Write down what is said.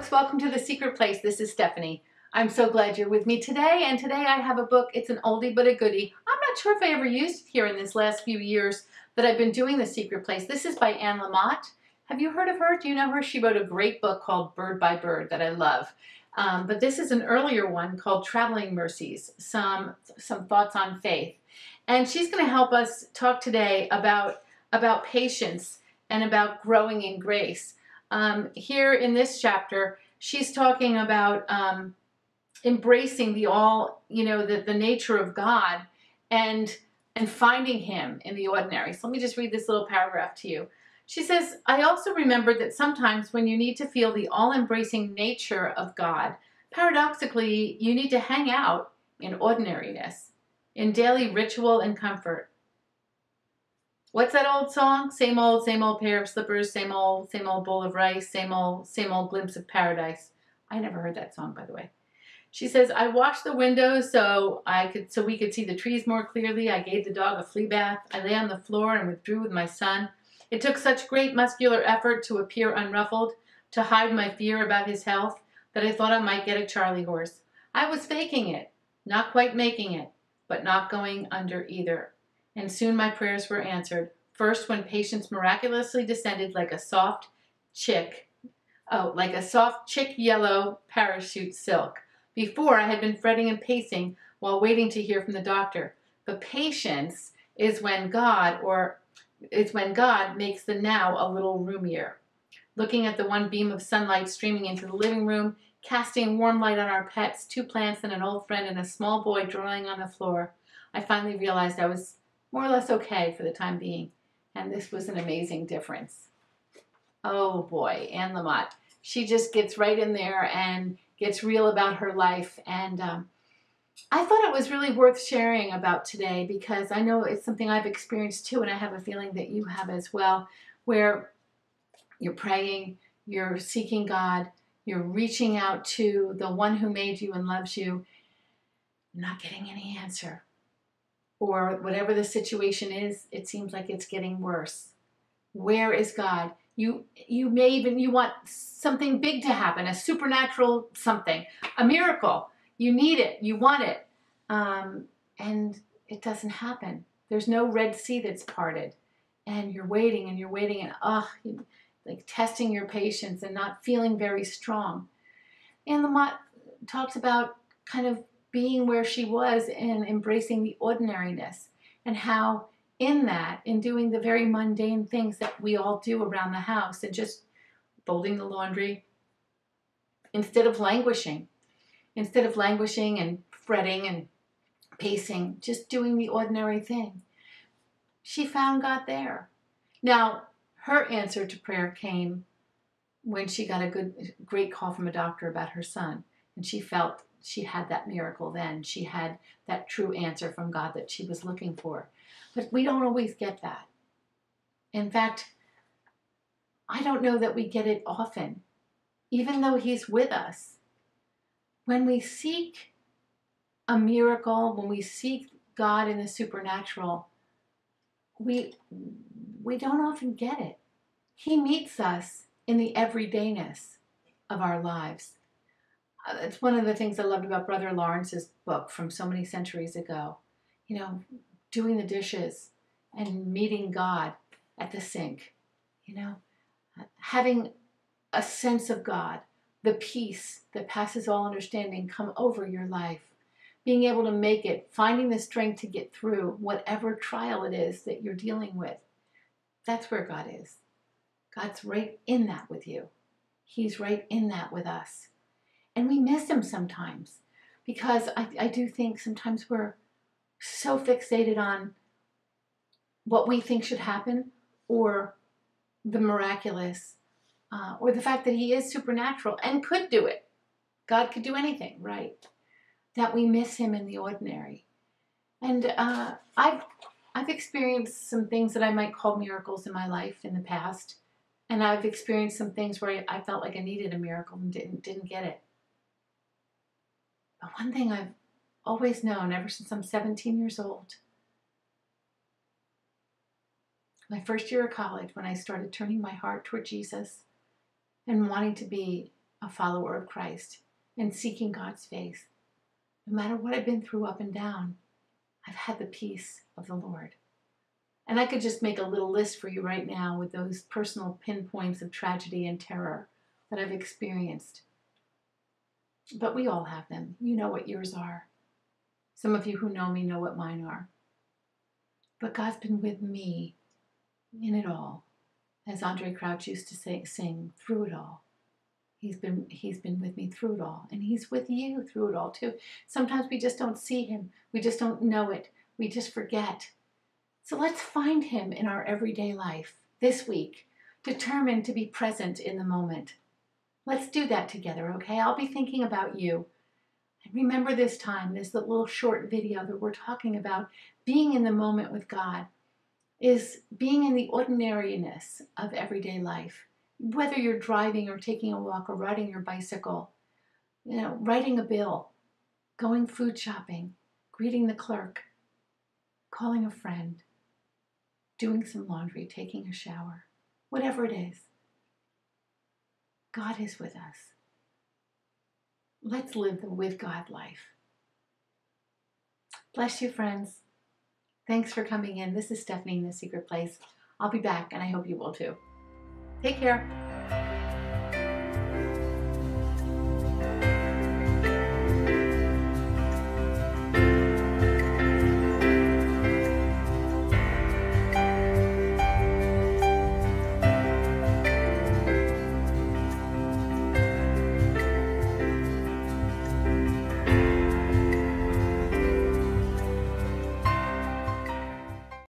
folks, welcome to The Secret Place. This is Stephanie. I'm so glad you're with me today, and today I have a book. It's an oldie but a goodie. I'm not sure if I ever used it here in this last few years that I've been doing The Secret Place. This is by Anne Lamott. Have you heard of her? Do you know her? She wrote a great book called Bird by Bird that I love. But this is an earlier one called Traveling Mercies, some thoughts on faith. And she's going to help us talk today about patience and about growing in grace. Here in this chapter, she's talking about embracing the nature of God and finding Him in the ordinary. So let me just read this little paragraph to you. She says, I also remembered that sometimes when you need to feel the all-embracing nature of God, paradoxically, you need to hang out in ordinariness, in daily ritual and comfort. What's that old song? Same old pair of slippers, same old bowl of rice, same old glimpse of paradise. I never heard that song, by the way. She says, I washed the windows so we could see the trees more clearly. I gave the dog a flea bath. I lay on the floor and withdrew with my son. It took such great muscular effort to appear unruffled, to hide my fear about his health, that I thought I might get a Charlie horse. I was faking it, not quite making it, but not going under either. And soon my prayers were answered. First, when patience miraculously descended like a soft chick yellow parachute silk. Before, I had been fretting and pacing while waiting to hear from the doctor. But patience is when God makes the now a little roomier. Looking at the one beam of sunlight streaming into the living room, casting warm light on our pets, 2 plants and an old friend and a small boy drawing on the floor, I finally realized I was more or less okay for the time being. And this was an amazing difference. Oh boy, Anne Lamott. She just gets right in there and gets real about her life. And I thought it was really worth sharing about today because I know it's something I've experienced too, and I have a feeling that you have as well, where you're praying, you're seeking God, you're reaching out to the one who made you and loves you, not getting any answer. Or whatever the situation is, it seems like it's getting worse. Where is God? You want something big to happen, a supernatural something, a miracle. You need it, you want it, and it doesn't happen. There's no Red Sea that's parted, and you're waiting and like testing your patience and not feeling very strong. Anne Lamott talks about kind of being where she was and embracing the ordinariness, and how in doing the very mundane things that we all do around the house and just folding the laundry, instead of languishing and fretting and pacing, just doing the ordinary thing, she found God there. Now, her answer to prayer came when she got a great call from a doctor about her son, and she felt she had that miracle then. She had that true answer from God that she was looking for. But we don't always get that. In fact, I don't know that we get it often, even though He's with us. When we seek a miracle, when we seek God in the supernatural, we don't often get it. He meets us in the everydayness of our lives. It's one of the things I loved about Brother Lawrence's book from so many centuries ago. Doing the dishes and meeting God at the sink. Having a sense of God, the peace that passes all understanding come over your life. Being able to make it, finding the strength to get through whatever trial it is that you're dealing with. That's where God is. God's right in that with you. He's right in that with us. And we miss Him sometimes because I do think sometimes we're so fixated on what we think should happen, or the miraculous, or the fact that He is supernatural and could do it. God could do anything, right? That we miss Him in the ordinary. And I've experienced some things that I might call miracles in my life in the past, and I've experienced some things where I felt like I needed a miracle and didn't get it. But one thing I've always known ever since I'm 17 years old, my first year of college, when I started turning my heart toward Jesus and wanting to be a follower of Christ and seeking God's face. No matter what I've been through up and down, I've had the peace of the Lord. And I could just make a little list for you right now with those personal pinpoints of tragedy and terror that I've experienced. But we all have them. You know what yours are. Some of you who know me know what mine are. But God's been with me in it all. As Andre Crouch used to sing, through it all. He's been with me through it all. And he's with you through it all too. Sometimes we just don't see him. We just don't know it. We just forget. So let's find him in our everyday life this week, determined to be present in the moment. Let's do that together, okay? I'll be thinking about you. And remember this time, this little short video that we're talking about, being in the moment with God, is being in the ordinariness of everyday life. Whether you're driving or taking a walk or riding your bicycle, writing a bill, going food shopping, greeting the clerk, calling a friend, doing some laundry, taking a shower, whatever it is. God is with us. Let's live the with God life. Bless you, friends. Thanks for coming in. This is Stephanie in The Secret Place. I'll be back, and I hope you will too. Take care.